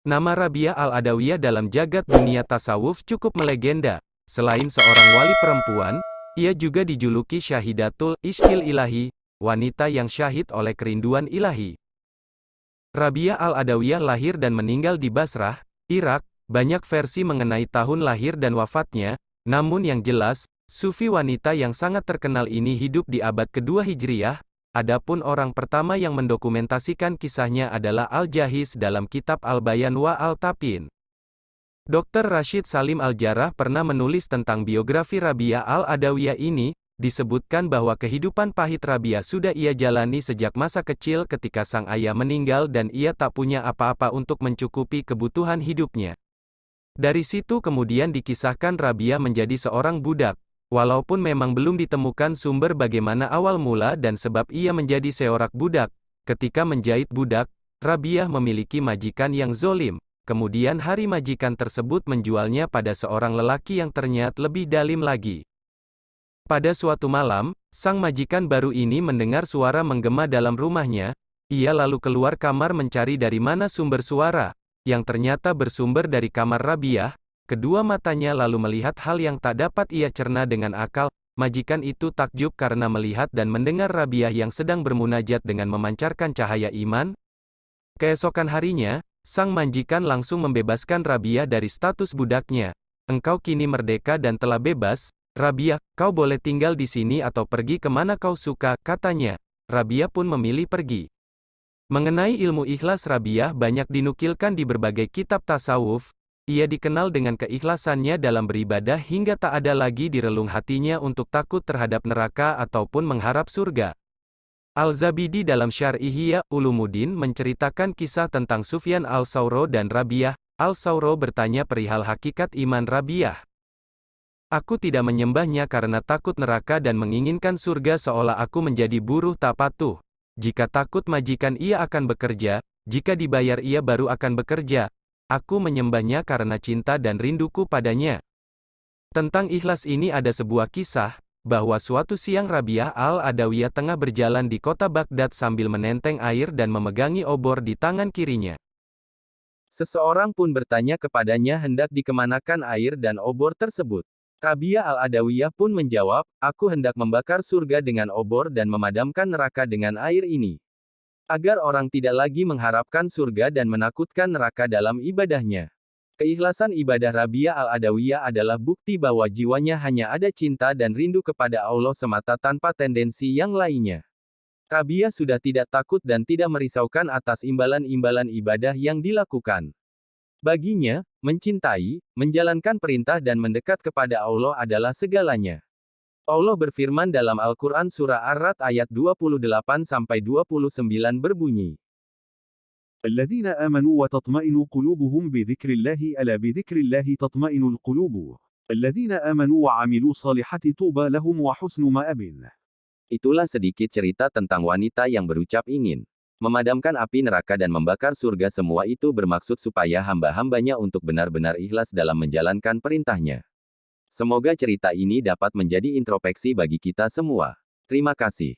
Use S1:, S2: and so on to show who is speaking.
S1: Nama Rabiah al-Adawiyah dalam jagat dunia tasawuf cukup melegenda. Selain seorang wali perempuan, ia juga dijuluki Syahidatul Ishqil Ilahi, wanita yang syahid oleh kerinduan ilahi. Rabiah al-Adawiyah lahir dan meninggal di Basrah, Irak. Banyak versi mengenai tahun lahir dan wafatnya, namun yang jelas, sufi wanita yang sangat terkenal ini hidup di abad kedua Hijriyah. Adapun orang pertama yang mendokumentasikan kisahnya adalah Al-Jahiz dalam kitab Al-Bayan wa Al-Tabyin. Dr. Rashid Salim Al-Jarrah pernah menulis tentang biografi Rabiah al-Adawiyah ini. Disebutkan bahwa kehidupan pahit Rabiah sudah ia jalani sejak masa kecil ketika sang ayah meninggal dan ia tak punya apa-apa untuk mencukupi kebutuhan hidupnya. Dari situ kemudian dikisahkan Rabiah menjadi seorang budak. Walaupun memang belum ditemukan sumber bagaimana awal mula dan sebab ia menjadi seorang budak. Ketika menjahit budak, Rabiah memiliki majikan yang zolim. Kemudian hari majikan tersebut menjualnya pada seorang lelaki yang ternyata lebih dalim lagi. Pada suatu malam, sang majikan baru ini mendengar suara menggema dalam rumahnya. Ia lalu keluar kamar mencari dari mana sumber suara, yang ternyata bersumber dari kamar Rabiah. Kedua matanya lalu melihat hal yang tak dapat ia cerna dengan akal. Majikan itu takjub karena melihat dan mendengar Rabiah yang sedang bermunajat dengan memancarkan cahaya iman. Keesokan harinya, sang majikan langsung membebaskan Rabiah dari status budaknya. Engkau kini merdeka dan telah bebas, Rabiah, kau boleh tinggal di sini atau pergi kemana kau suka, katanya. Rabiah pun memilih pergi. Mengenai ilmu ikhlas Rabiah banyak dinukilkan di berbagai kitab tasawuf. Ia dikenal dengan keikhlasannya dalam beribadah hingga tak ada lagi di relung hatinya untuk takut terhadap neraka ataupun mengharap surga. Al-Zabidi dalam Syarh Ihya Ulumuddin menceritakan kisah tentang Sufyan al-Sawro dan Rabiah. Al-Sawro bertanya perihal hakikat iman Rabiah. Aku tidak menyembahnya karena takut neraka dan menginginkan surga seolah aku menjadi buruh tak patuh. Jika takut majikan ia akan bekerja, jika dibayar ia baru akan bekerja. Aku menyembahnya karena cinta dan rinduku padanya. Tentang ikhlas ini ada sebuah kisah, bahwa suatu siang Rabiah al-Adawiyah tengah berjalan di kota Baghdad sambil menenteng air dan memegangi obor di tangan kirinya. Seseorang pun bertanya kepadanya hendak dikemanakan air dan obor tersebut. Rabiah al-Adawiyah pun menjawab, aku hendak membakar surga dengan obor dan memadamkan neraka dengan air ini. Agar orang tidak lagi mengharapkan surga dan menakutkan neraka dalam ibadahnya. Keikhlasan ibadah Rabiah al-Adawiyah adalah bukti bahwa jiwanya hanya ada cinta dan rindu kepada Allah semata tanpa tendensi yang lainnya. Rabiah sudah tidak takut dan tidak merisaukan atas imbalan-imbalan ibadah yang dilakukan. Baginya, mencintai, menjalankan perintah dan mendekat kepada Allah adalah segalanya. Allah berfirman dalam Al-Quran Surah Ar-Ra'd ayat 28-29 berbunyi.
S2: الذين آمنوا وتطمئن قلوبهم بذكر الله ألا بذكر الله تطمئن القلوب الذين آمنوا وعملوا الصالحات طوبى لهم وحسن مآب.
S3: Itulah sedikit cerita tentang wanita yang berucap ingin memadamkan api neraka dan membakar surga. Semua itu bermaksud supaya hamba-hambanya untuk benar-benar ikhlas dalam menjalankan perintahnya. Semoga cerita ini dapat menjadi introspeksi bagi kita semua. Terima kasih.